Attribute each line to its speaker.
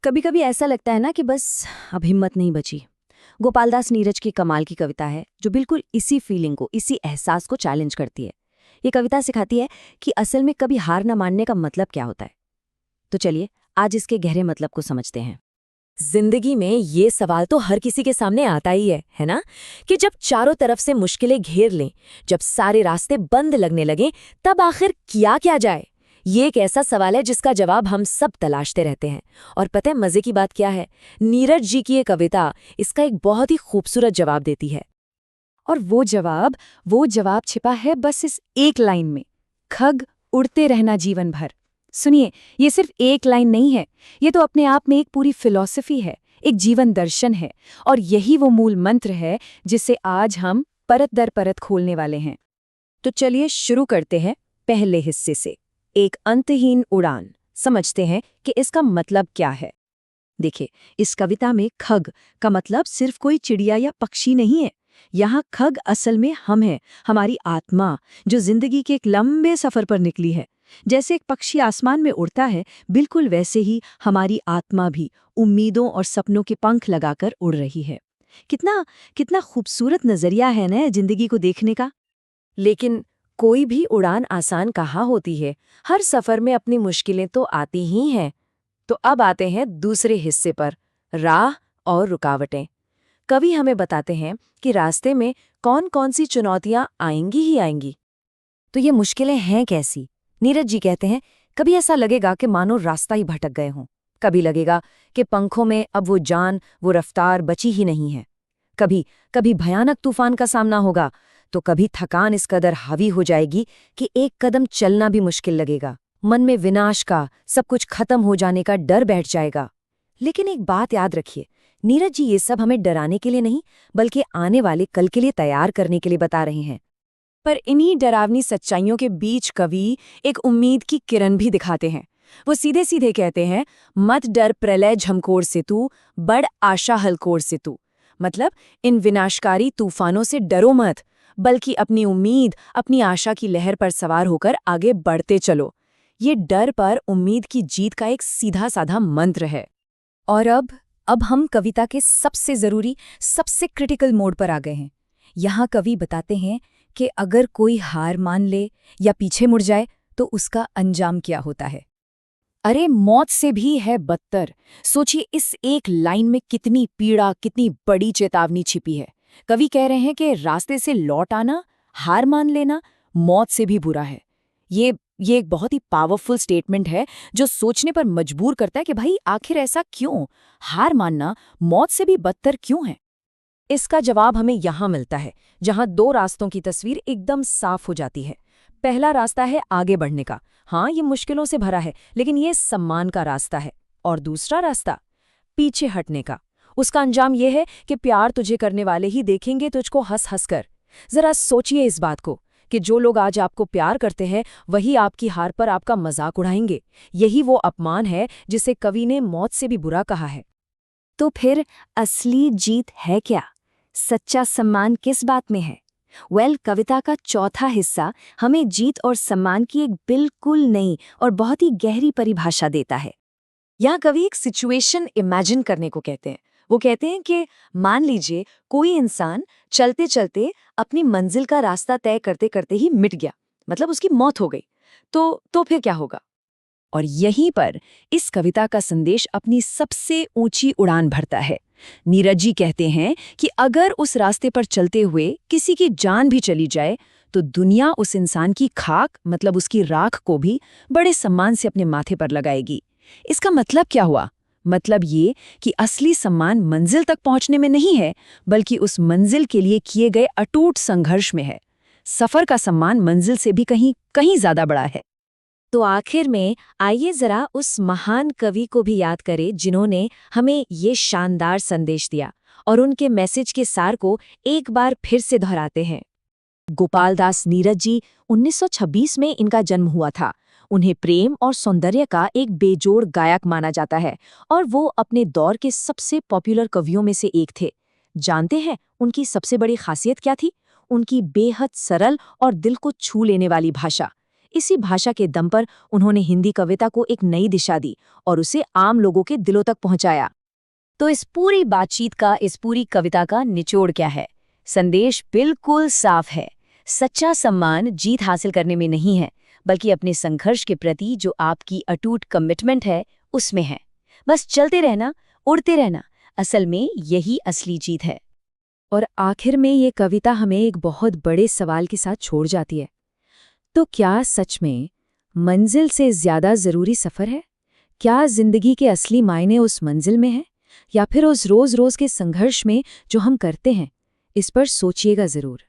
Speaker 1: कभी कभी ऐसा लगता है ना कि बस अब हिम्मत नहीं बची। गोपालदास नीरज की कमाल की कविता है जो बिल्कुल इसी फीलिंग को, इसी एहसास को चैलेंज करती है। ये कविता सिखाती है कि असल में कभी हार न मानने का मतलब क्या होता है। तो चलिए आज इसके गहरे मतलब को समझते हैं। जिंदगी में ये सवाल तो हर किसी के सामने आता ही है ना? कि जब चारों तरफ से मुश्किलें घेर लें, जब सारे रास्ते बंद लगने लगें, तब आखिर किया क्या जाए? ये एक ऐसा सवाल है जिसका जवाब हम सब तलाशते रहते हैं। और पता है मजे की बात क्या है? नीरज जी की ये कविता इसका एक बहुत ही खूबसूरत जवाब देती है।
Speaker 2: और वो जवाब छिपा है बस इस एक लाइन में। खग उड़ते रहना जीवन भर। सुनिए, ये सिर्फ एक लाइन नहीं है, ये तो अपने आप में एक पूरी फिलॉसफी है, एक जीवन दर्शन है। और यही वो मूल मंत्र है जिसे आज हम परत दर परत खोलने वाले हैं।
Speaker 1: तो चलिए शुरू करते हैं पहले हिस्से से। एक अंतहीन उड़ान। समझते हैं कि इसका मतलब क्या है। देखिए, इस कविता में खग का मतलब सिर्फ कोई चिड़िया या पक्षी नहीं है। यहाँ खग असल में हम हैं, हमारी आत्मा, जो जिंदगी के एक लंबे सफर पर निकली है। जैसे एक पक्षी आसमान में उड़ता है, बिल्कुल वैसे ही हमारी आत्मा भी उम्मीदों और सपनों के पंख लगाकर उड़ रही है। कितना कितना खूबसूरत नजरिया है ना जिंदगी को देखने का। लेकिन कोई भी उड़ान आसान कहाँ होती है। हर सफर में अपनी मुश्किलें तो आती ही हैं। तो अब आते हैं दूसरे हिस्से पर, राह और रुकावटें। कवि हमें बताते हैं कि रास्ते में कौन कौन सी चुनौतियां आएंगी ही आएंगी। तो ये मुश्किलें हैं कैसी? नीरज जी कहते हैं, कभी ऐसा लगेगा कि मानो रास्ता ही भटक गए हों। कभी लगेगा कि पंखों में अब वो जान, वो रफ्तार बची ही नहीं है। कभी कभी भयानक तूफान का सामना होगा, तो कभी थकान इस कदर हावी हो जाएगी कि एक कदम चलना भी मुश्किल लगेगा। मन में विनाश का, सब कुछ खत्म हो जाने का डर बैठ जाएगा। लेकिन एक बात याद रखिए, नीरज जी ये सब हमें डराने के लिए नहीं, बल्कि आने वाले कल के लिए तैयार करने के लिए बता रहे हैं। पर इन्हीं डरावनी सच्चाइयों के बीच कवि एक उम्मीद की किरण भी दिखाते हैं। वो सीधे सीधे कहते हैं, मत डर प्रलय झमकोर से तू, बड़ आशा हलकोर से तू। मतलब इन विनाशकारी तूफानों से डरो मत, बल्कि अपनी उम्मीद, अपनी आशा की लहर पर सवार होकर आगे बढ़ते चलो। ये डर पर उम्मीद की जीत का एक सीधा साधा मंत्र है। और अब हम कविता के सबसे जरूरी, सबसे क्रिटिकल मोड पर आ गए हैं। यहाँ कवि बताते हैं कि अगर कोई हार मान ले या पीछे मुड़ जाए तो उसका अंजाम क्या होता है। अरे मौत से भी है बदतर। सोचिए इस एक लाइन में कितनी पीड़ा, कितनी बड़ी चेतावनी छिपी है। कवि कह रहे हैं कि रास्ते से लौट आना, हार मान लेना, मौत से भी बुरा है। ये एक बहुत ही पावरफुल स्टेटमेंट है जो सोचने पर मजबूर करता है कि भाई आखिर ऐसा क्यों? हार मानना मौत से भी बदतर क्यों है? इसका जवाब हमें यहाँ मिलता है, जहाँ दो रास्तों की तस्वीर एकदम साफ हो जाती है। पहला रास्ता है आगे बढ़ने का। हाँ, ये मुश्किलों से भरा है, लेकिन ये सम्मान का रास्ता है। और दूसरा रास्ता पीछे हटने का। उसका अंजाम ये है कि प्यार तुझे करने वाले ही देखेंगे तुझको हंस हंस कर। जरा सोचिए इस बात को कि जो लोग आज आपको प्यार करते हैं वही आपकी हार पर आपका मजाक उड़ाएंगे। यही वो अपमान है जिसे कवि ने मौत से भी बुरा कहा है। तो फिर असली जीत है क्या? सच्चा सम्मान किस बात में है? कविता का चौथा हिस्सा हमें जीत और सम्मान की एक बिल्कुल नई और बहुत ही गहरी परिभाषा देता है। यहाँ कवि एक सिचुएशन इमेजिन करने को कहते हैं। वो कहते हैं कि मान लीजिए कोई इंसान चलते चलते अपनी मंजिल का रास्ता तय करते करते ही मिट गया, मतलब उसकी मौत हो गई। तो फिर क्या होगा? और यहीं पर इस कविता का संदेश अपनी सबसे ऊंची उड़ान भरता है। नीरज जी कहते हैं कि अगर उस रास्ते पर चलते हुए किसी की जान भी चली जाए तो दुनिया उस इंसान की खाक, मतलब उसकी राख को भी बड़े सम्मान से अपने माथे पर लगाएगी। इसका मतलब क्या हुआ? मतलब ये कि असली सम्मान मंजिल तक पहुंचने में नहीं है, बल्कि उस मंजिल के लिए किए गए अटूट संघर्ष में है। सफर का सम्मान मंजिल से भी कहीं कहीं ज्यादा बड़ा है। तो आखिर में आइए जरा उस महान कवि को भी याद करें जिन्होंने हमें ये शानदार संदेश दिया, और उनके मैसेज के सार को एक बार फिर से दोहराते हैं। गोपालदास नीरज जी, 1926 में इनका जन्म हुआ था। उन्हें प्रेम और सौंदर्य का एक बेजोड़ गायक माना जाता है, और वो अपने दौर के सबसे पॉपुलर कवियों में से एक थे। जानते हैं उनकी सबसे बड़ी खासियत क्या थी? उनकी बेहद सरल और दिल को छू लेने वाली भाषा। इसी भाषा के दम पर उन्होंने हिंदी कविता को एक नई दिशा दी और उसे आम लोगों के दिलों तक पहुंचाया।
Speaker 2: तो इस पूरी बातचीत का, इस पूरी कविता का निचोड़ क्या है? संदेश बिल्कुल साफ है। सच्चा सम्मान जीत हासिल करने में नहीं है, बल्कि अपने संघर्ष के प्रति जो आपकी अटूट कमिटमेंट है उसमें है। बस चलते रहना, उड़ते रहना, असल में यही असली जीत है।
Speaker 1: और आखिर में ये कविता हमें एक बहुत बड़े सवाल के साथ छोड़ जाती है। तो क्या सच में मंजिल से ज्यादा जरूरी सफर है? क्या जिंदगी के असली मायने उस मंजिल में है या फिर उस रोज रोज के संघर्ष में जो हम करते हैं? इस पर सोचिएगा जरूर।